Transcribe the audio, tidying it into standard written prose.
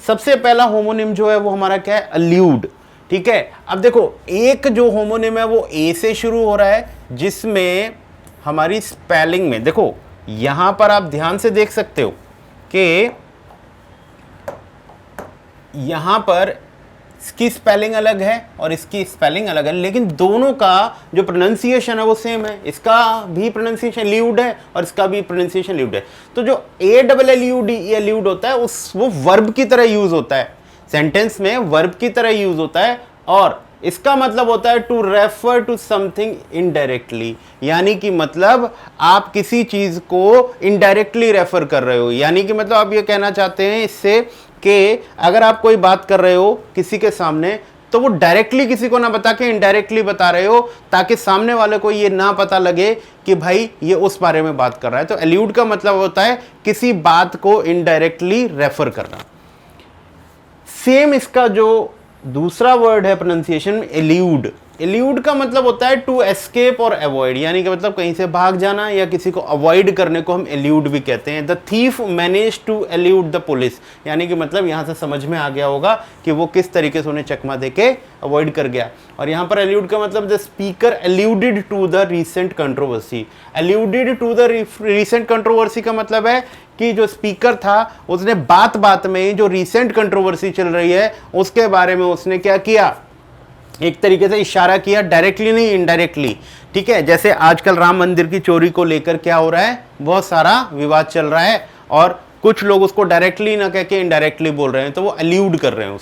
सबसे पहला होमोनिम जो है वो हमारा क्या है, अल्यूड। ठीक है, अब देखो एक जो होमोनिम है वो ए से शुरू हो रहा है, जिसमें हमारी स्पेलिंग में देखो यहां पर आप ध्यान से देख सकते हो कि यहां पर इसकी स्पेलिंग अलग है और इसकी स्पेलिंग अलग है, लेकिन दोनों का जो प्रोनाउंसिएशन है वो सेम है। इसका भी प्रोनाउंसिएशन ल्यूड है और इसका भी प्रोनाउंसिएशन ल्यूड है। तो जो ALLUD एल्यूड होता है उस वो वर्ब की तरह यूज होता है, सेंटेंस में वर्ब की तरह यूज होता है, और इसका मतलब होता है to refer to something indirectly, यानी कि मतलब आप किसी चीज को इनडायरेक्टली रेफर कर रहे हो। यानी कि मतलब आप ये कहना चाहते हैं इससे कि अगर आप कोई बात कर रहे हो किसी के सामने, तो वो डायरेक्टली किसी को ना बता के इनडायरेक्टली बता रहे हो, ताकि सामने वाले को ये ना पता लगे कि भाई ये उस बारे में बात कर रहा है। तो एल्यूड का मतलब होता है किसी बात को इनडायरेक्टली रेफर करना। सेम इसका जो दूसरा वर्ड है प्रोनाउंसिएशन में, एल्यूड। एल्यूड का मतलब होता है टू एस्केप और अवॉइड, यानी कि मतलब कहीं से भाग जाना या किसी को अवॉइड करने को हम एल्यूड भी कहते हैं। The thief manage to elude the police, यानी कि मतलब यहां से समझ में आ गया होगा कि वो किस तरीके से उन्हें चकमा देके अवॉइड कर गया। और यहां पर एल्यूड का मतलब the speaker eluded to the recent controversy. Eluded to the recent controversy का मतलब है कि जो स्पीकर था उसने बात बात में जो रीसेंट कंट्रोवर्सी चल रही है उसके बारे में उसने क्या किया, एक तरीके से इशारा किया, डायरेक्टली नहीं इनडायरेक्टली। ठीक है, जैसे आजकल राम मंदिर की चोरी को लेकर क्या हो रहा है, बहुत सारा विवाद चल रहा है और कुछ लोग उसको डायरेक्टली ना कह के इनडायरेक्टली बोल रहे हैं, तो वो एल्यूड कर रहे हैं